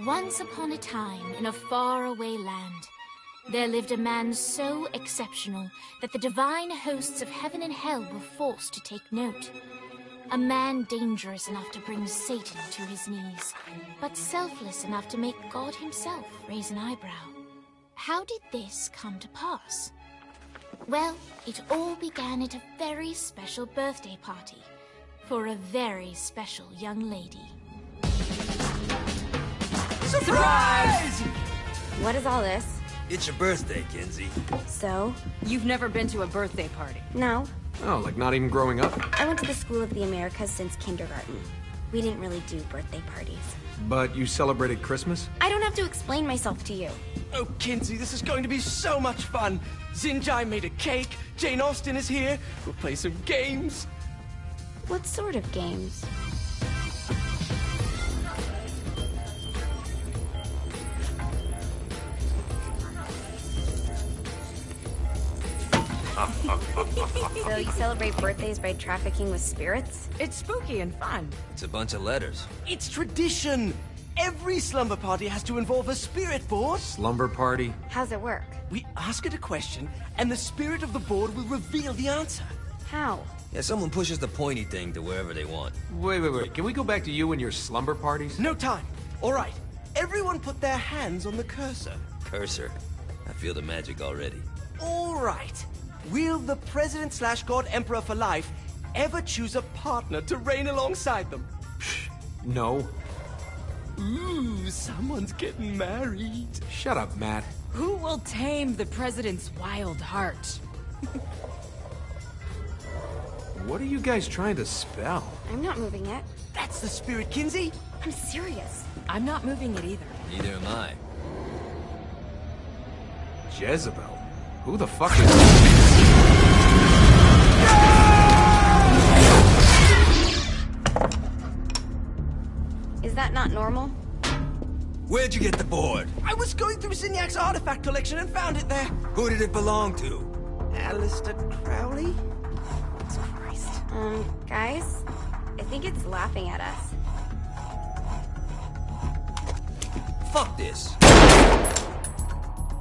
Once upon a time, in a faraway land, there lived a man so exceptional that the divine hosts of heaven and hell were forced to take note. A man dangerous enough to bring Satan to his knees, but selfless enough to make God himself raise an eyebrow. How did this come to pass? Well, it all began at a very special birthday party for a very special young lady. Surprise! What is all this? It's your birthday, Kinsey. So? You've never been to a birthday party? No. Oh, like not even growing up? I went to the School of the Americas since kindergarten. We didn't really do birthday parties. But you celebrated Christmas? I don't have to explain myself to you. Oh, Kinsey, this is going to be so much fun. Zinjai made a cake, Jane Austen is here, we'll play some games. What sort of games? So you celebrate birthdays by trafficking with spirits? It's spooky and fun. It's a bunch of letters. It's tradition. Every slumber party has to involve a spirit board. Slumber party? How's it work? We ask it a question, and the spirit of the board will reveal the answer. How? Yeah, someone pushes the pointy thing to wherever they want. Wait. Can we go back to you and your slumber parties? No time. All right. Everyone put their hands on the cursor. Cursor. I feel the magic already. All right. Will the President/God Emperor for life ever choose a partner to reign alongside them? No. Ooh, someone's getting married. Shut up, Matt. Who will tame the president's wild heart? What are you guys trying to spell? I'm not moving it. That's the spirit, Kinsey. I'm serious. I'm not moving it either. Neither am I. Jezebel? Who the fuck is... Is that not normal? Where'd you get the board? I was going through Zignac's artifact collection and found it there. Who did it belong to? Alistair Crowley? Christ. Guys? I think it's laughing at us. Fuck this.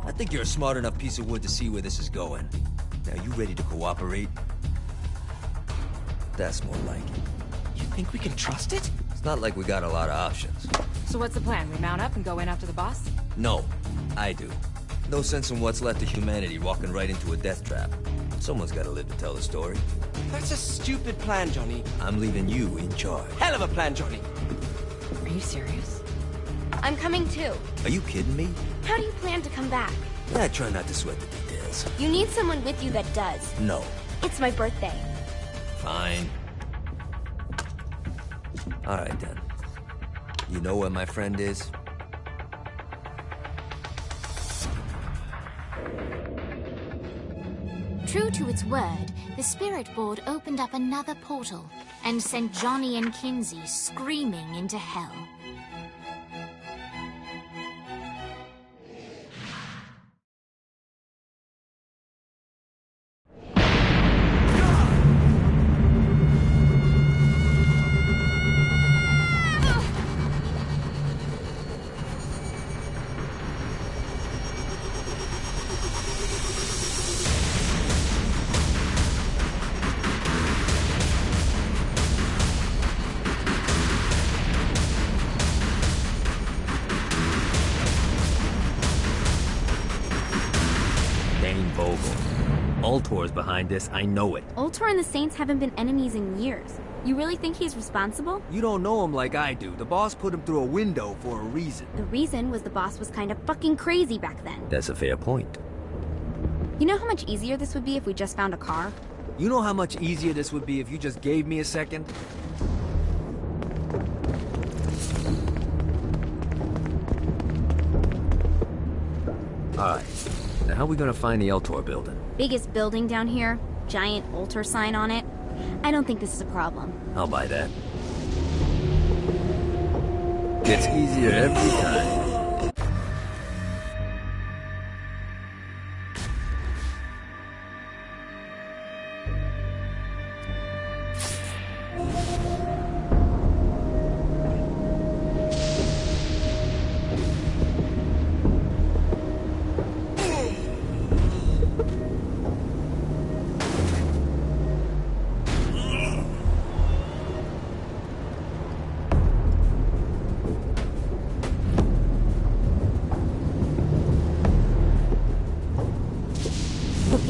I think you're a smart enough piece of wood to see where this is going. Now, you ready to cooperate? That's more like it. You think we can trust it? It's not like we got a lot of options. So what's the plan? We mount up and go in after the boss? No, I do. No sense in what's left of humanity walking right into a death trap. Someone's gotta live to tell the story. That's a stupid plan, Johnny. I'm leaving you in charge. Hell of a plan, Johnny. Are you serious? I'm coming too. Are you kidding me? How do you plan to come back? I try not to sweat the details. You need someone with you that does. No. It's my birthday. Fine. Alright then. You know where my friend is? True to its word, the spirit board opened up another portal and sent Johnny and Kinsey screaming into hell. Ultor's behind this, I know it. Ultor and the Saints haven't been enemies in years. You really think he's responsible? You don't know him like I do. The boss put him through a window for a reason. The reason was the boss was kind of fucking crazy back then. That's a fair point. You know how much easier this would be if we just found a car? You know how much easier this would be if you just gave me a second? Alright. Now how are we gonna find the Ultor building? Biggest building down here, giant Ultor sign on it. I don't think this is a problem. I'll buy that. Gets easier every time.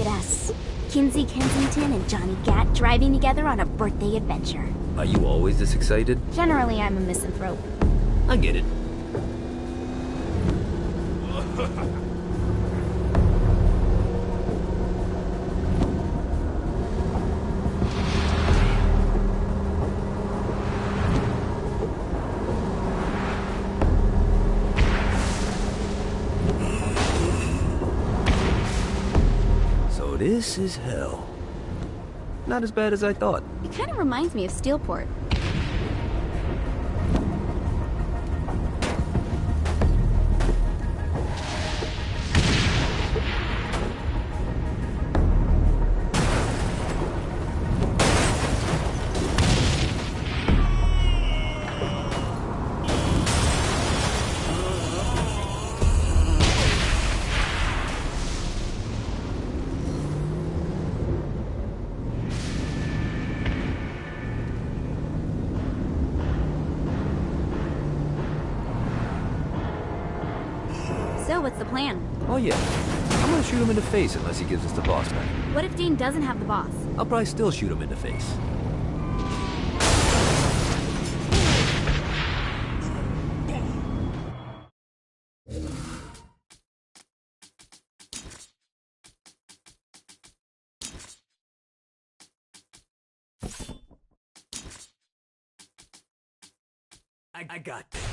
at us. Kinsey Kensington and Johnny Gat driving together on a birthday adventure. Are you always this excited? Generally, I'm a misanthrope. I get it. This is hell. Not as bad as I thought. It kind of reminds me of Steelport. So, what's the plan? Oh yeah. I'm gonna shoot him in the face unless he gives us the boss back. What if Dane doesn't have the boss? I'll probably still shoot him in the face. I got this.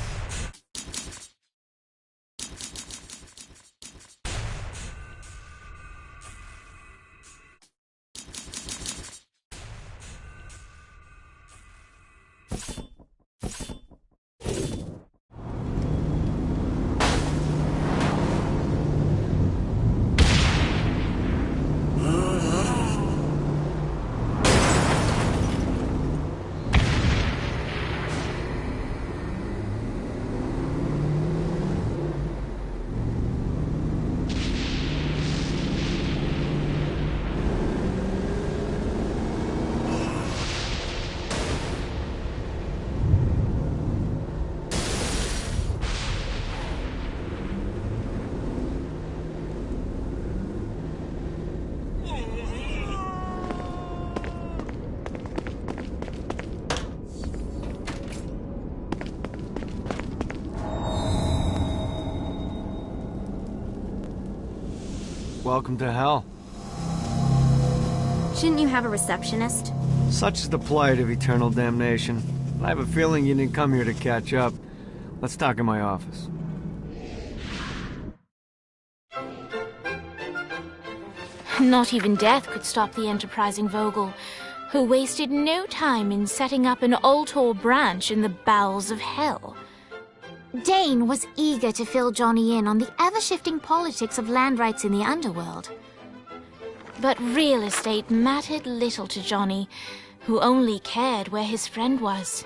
Welcome to hell. Shouldn't you have a receptionist? Such is the plight of eternal damnation. I have a feeling you didn't come here to catch up. Let's talk in my office. Not even death could stop the enterprising Vogel, who wasted no time in setting up an Ultor branch in the bowels of hell. Dane was eager to fill Johnny in on the ever-shifting politics of land rights in the underworld. But real estate mattered little to Johnny, who only cared where his friend was.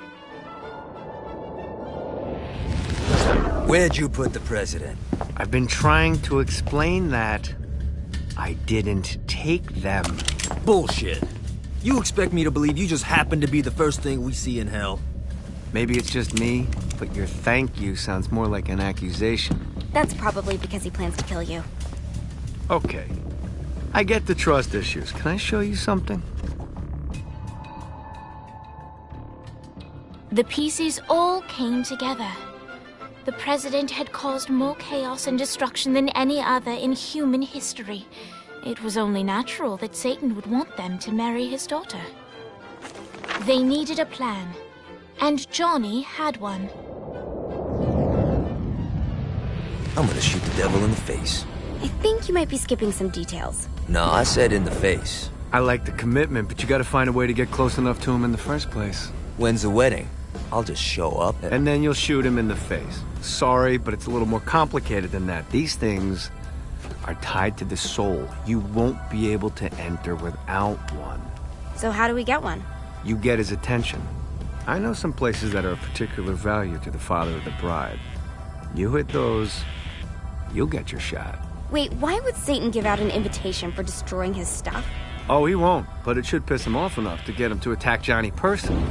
Where'd you put the president? I've been trying to explain that. I didn't take them. Bullshit. You expect me to believe you just happened to be the first thing we see in hell? Maybe it's just me, but your thank you sounds more like an accusation. That's probably because he plans to kill you. Okay. I get the trust issues. Can I show you something? The pieces all came together. The president had caused more chaos and destruction than any other in human history. It was only natural that Satan would want them to marry his daughter. They needed a plan, and Johnny had one. I'm gonna shoot the devil in the face. I think you might be skipping some details. No, I said in the face. I like the commitment, but you gotta find a way to get close enough to him in the first place. When's the wedding? I'll just show up and then you'll shoot him in the face. Sorry, but it's a little more complicated than that. These things are tied to the soul. You won't be able to enter without one. So how do we get one? You get his attention. I know some places that are of particular value to the father of the bride. You hit those, you'll get your shot. Wait, why would Satan give out an invitation for destroying his stuff? Oh, he won't, but it should piss him off enough to get him to attack Johnny personally.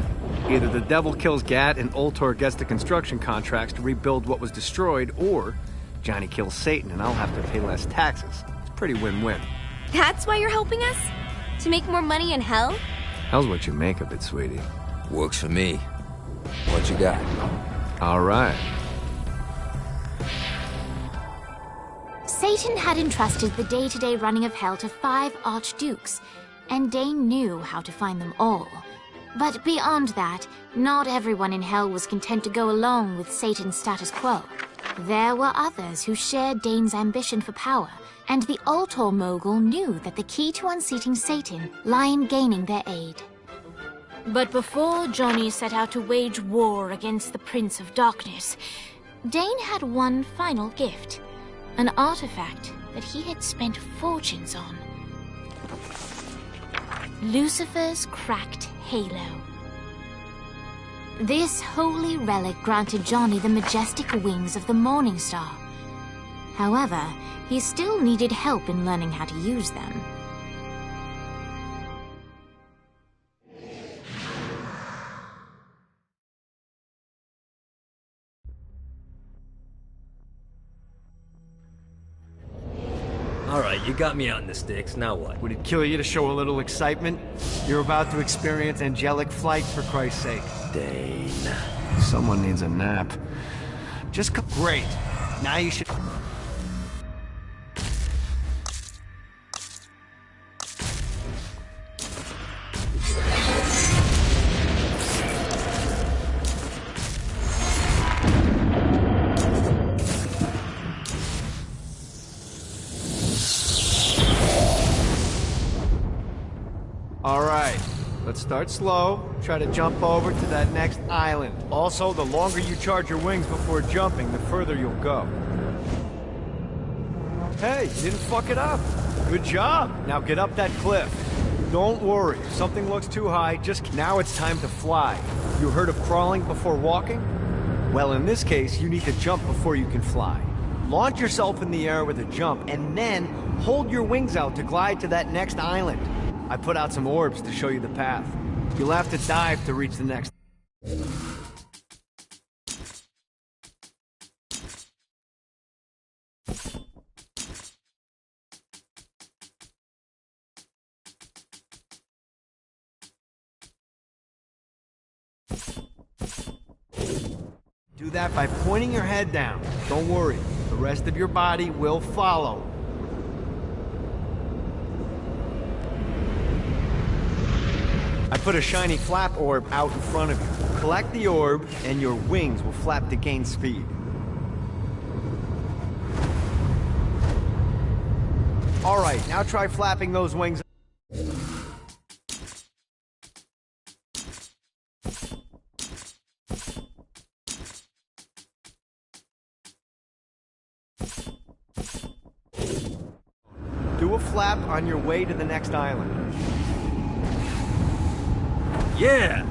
Either the devil kills Gat and Ultor gets the construction contracts to rebuild what was destroyed, or Johnny kills Satan and I'll have to pay less taxes. It's pretty win-win. That's why you're helping us? To make more money in hell? Hell's what you make of it, sweetie. Works for me. What you got? All right. Satan had entrusted the day-to-day running of Hell to 5 archdukes, and Dane knew how to find them all. But beyond that, not everyone in Hell was content to go along with Satan's status quo. There were others who shared Dane's ambition for power, and the Ultor mogul knew that the key to unseating Satan lay in gaining their aid. But before Johnny set out to wage war against the Prince of Darkness, Dane had one final gift, an artifact that he had spent fortunes on. Lucifer's cracked halo. This holy relic granted Johnny the majestic wings of the Morning Star. However, he still needed help in learning how to use them. Alright, you got me on the sticks, now what? Would it kill you to show a little excitement? You're about to experience angelic flight, for Christ's sake. Dane. Someone needs a nap. Just great. Now you should... All right, let's start slow. Try to jump over to that next island. Also, the longer you charge your wings before jumping, the further you'll go. Hey, you didn't fuck it up. Good job. Now get up that cliff. Don't worry, if something looks too high, now it's time to fly. You heard of crawling before walking? Well, in this case, you need to jump before you can fly. Launch yourself in the air with a jump, and then hold your wings out to glide to that next island. I put out some orbs to show you the path. You'll have to dive to reach the next... Do that by pointing your head down. Don't worry, the rest of your body will follow. I put a shiny flap orb out in front of you. Collect the orb, and your wings will flap to gain speed. All right, now try flapping those wings. Do a flap on your way to the next island. Yeah!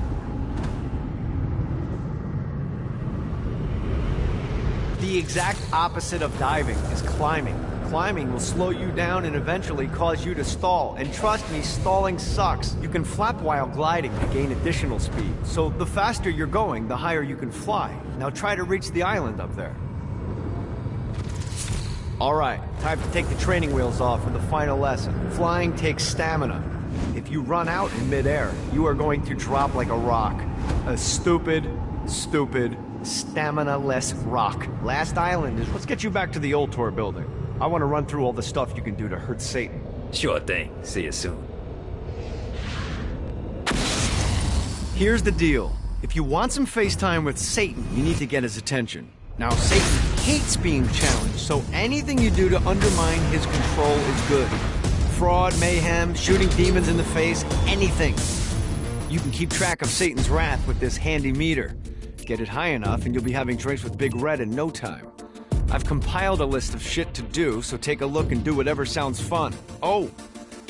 The exact opposite of diving is climbing. Climbing will slow you down and eventually cause you to stall. And trust me, stalling sucks. You can flap while gliding to gain additional speed. So the faster you're going, the higher you can fly. Now try to reach the island up there. All right, time to take the training wheels off for the final lesson. Flying takes stamina. If you run out in midair, you are going to drop like a rock. A stupid, stamina-less rock. Last island is... Let's get you back to the Ultor building. I want to run through all the stuff you can do to hurt Satan. Sure thing. See you soon. Here's the deal. If you want some FaceTime with Satan, you need to get his attention. Now, Satan hates being challenged, so anything you do to undermine his control is good. Fraud, mayhem, shooting demons in the face, anything. You can keep track of Satan's wrath with this handy meter. Get it high enough and you'll be having drinks with Big Red in no time. I've compiled a list of shit to do, so take a look and do whatever sounds fun. Oh,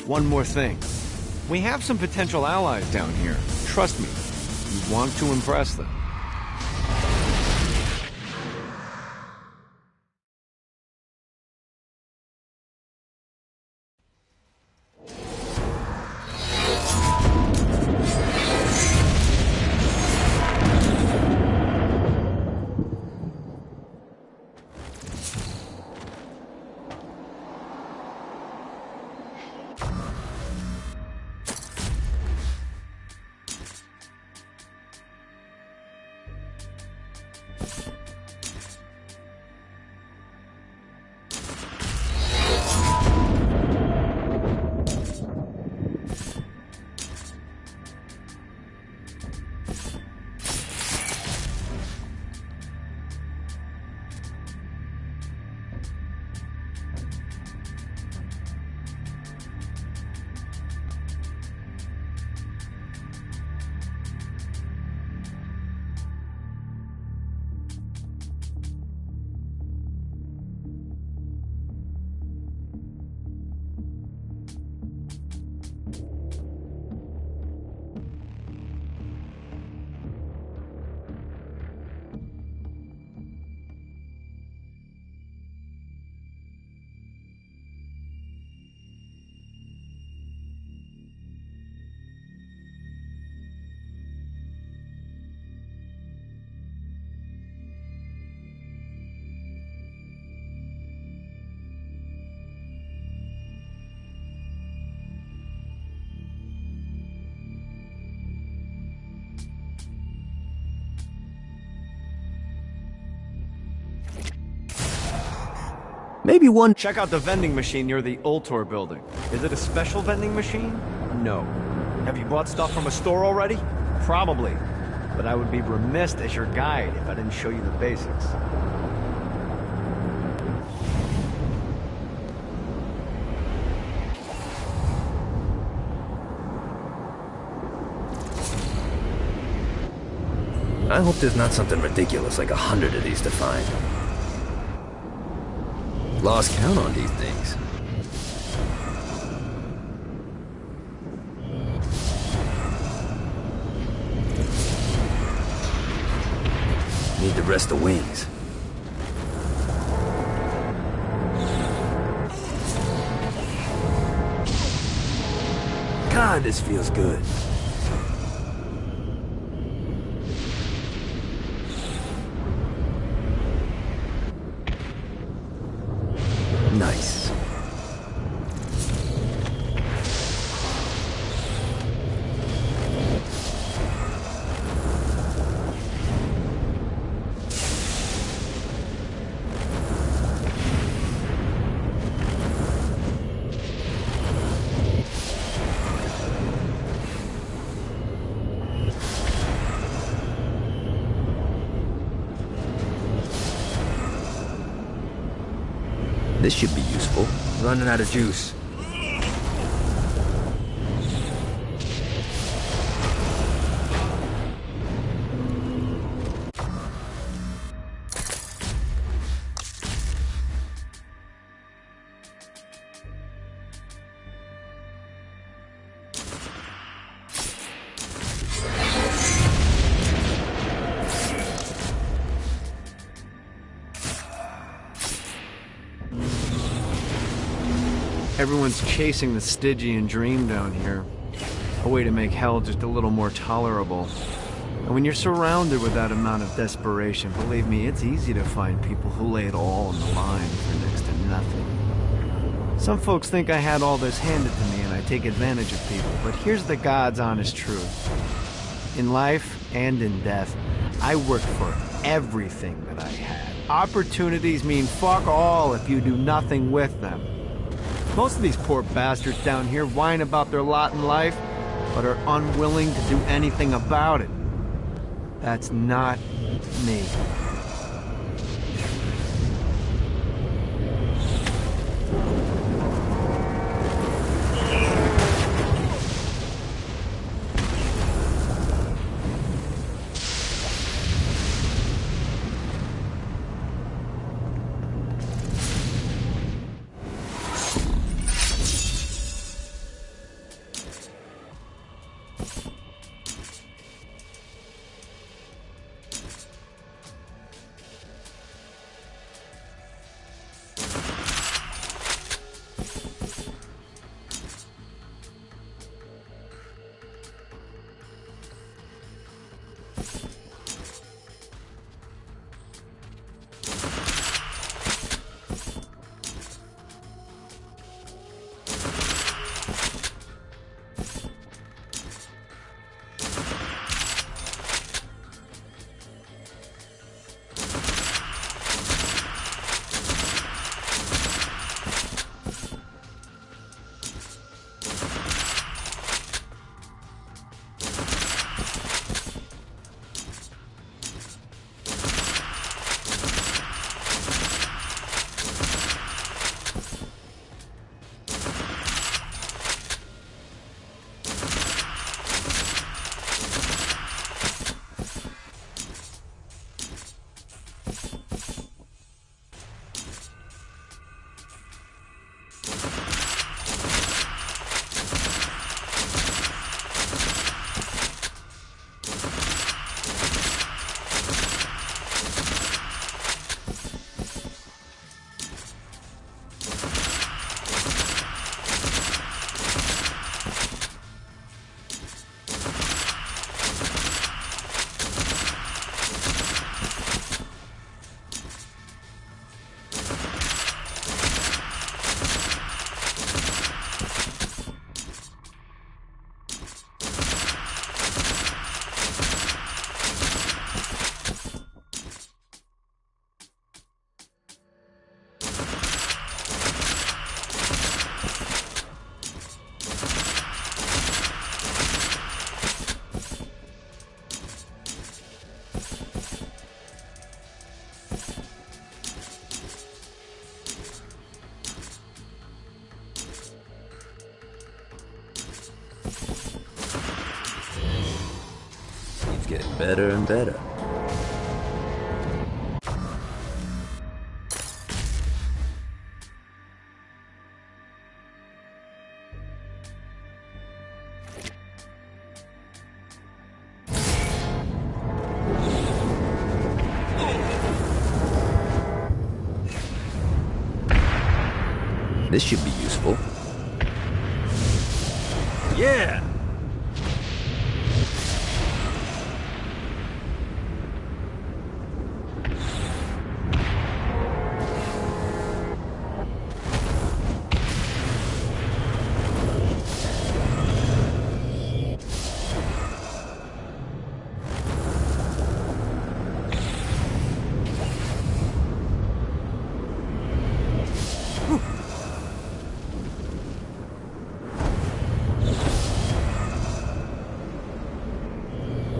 one more thing. We have some potential allies down here. Trust me, you want to impress them. Maybe one... Check out the vending machine near the Ultor building. Is it a special vending machine? No. Have you bought stuff from a store already? Probably. But I would be remiss as your guide if I didn't show you the basics. I hope there's not something ridiculous like 100 of these to find. Lost count on these things. Need to rest the wings. God, this feels good. Nice. This should be useful. Running out of juice. Everyone's chasing the Stygian dream down here. A way to make hell just a little more tolerable. And when you're surrounded with that amount of desperation, believe me, it's easy to find people who lay it all on the line for next to nothing. Some folks think I had all this handed to me and I take advantage of people, but here's the God's honest truth. In life and in death, I worked for everything that I had. Opportunities mean fuck all if you do nothing with them. Most of these poor bastards down here whine about their lot in life, but are unwilling to do anything about it. That's not me. better and better. This should be useful. Yeah!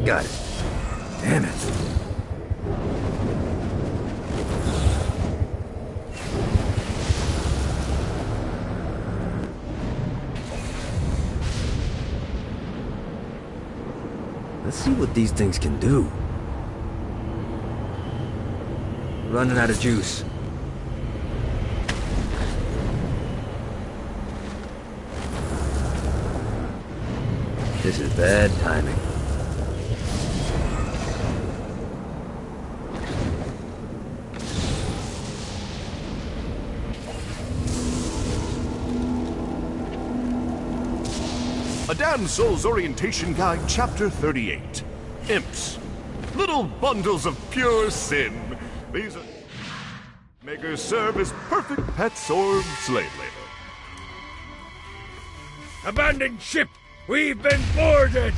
Got it. Damn it. Let's see what these things can do. Running out of juice. This is bad timing. A Damsel's Orientation Guide, Chapter 38. Imps. Little bundles of pure sin. These are... makers serve as perfect pets or slave labor. Abandoned ship! We've been boarded!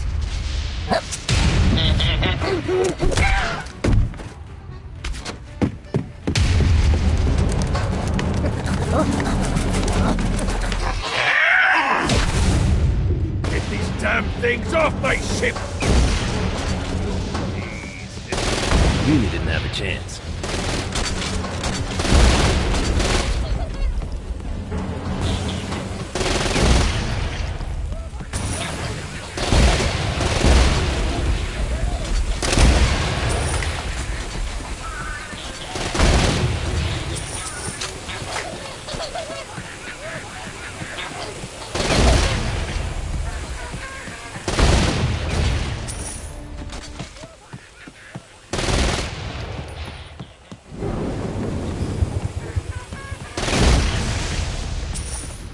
Get these damn things off my ship! Really didn't have a chance.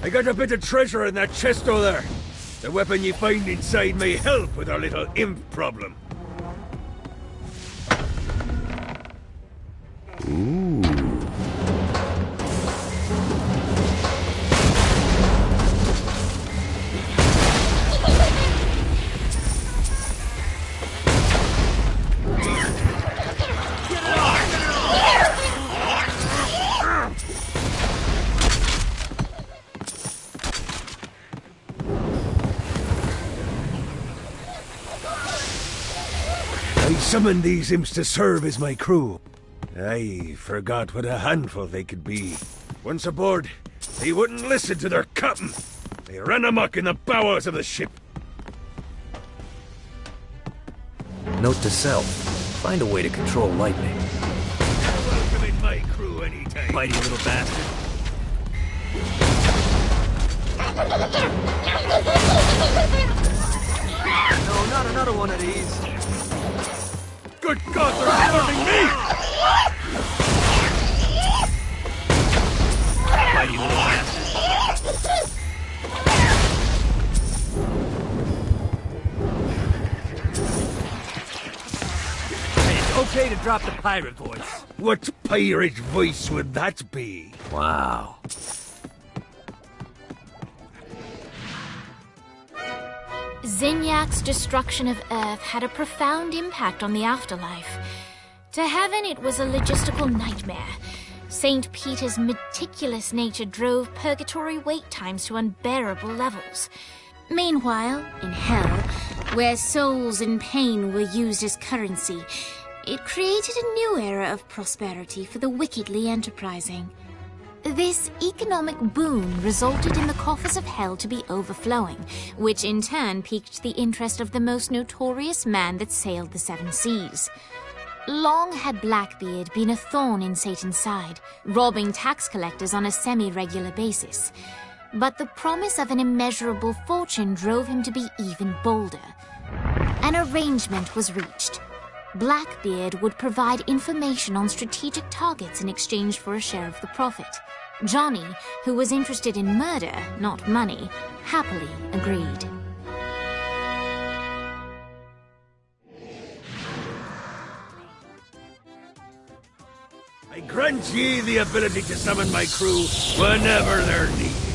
I got a bit of treasure in that chest over there. The weapon you find inside may help with our little imp problem. Ooh. I summoned these imps to serve as my crew. I forgot what a handful they could be. Once aboard, they wouldn't listen to their captain. They ran amok in the bowels of the ship. Note to self. Find a way to control lightning. Welcome in my crew anytime. Mighty little bastard. No, not another one of these. Good God, they're serving me! Mighty little bastard. It's okay to drop the pirate voice. What pirate voice would that be? Wow. Zinyak's destruction of Earth had a profound impact on the afterlife. To heaven, it was a logistical nightmare. St. Peter's meticulous nature drove purgatory wait times to unbearable levels. Meanwhile, in hell, where souls in pain were used as currency, it created a new era of prosperity for the wickedly enterprising. This economic boon resulted in the coffers of hell to be overflowing, which in turn piqued the interest of the most notorious man that sailed the seven seas. Long had Blackbeard been a thorn in Satan's side, robbing tax collectors on a semi-regular basis. But the promise of an immeasurable fortune drove him to be even bolder. An arrangement was reached. Blackbeard would provide information on strategic targets in exchange for a share of the profit. Johnny, who was interested in murder, not money, happily agreed. I grant ye the ability to summon my crew whenever they're needed.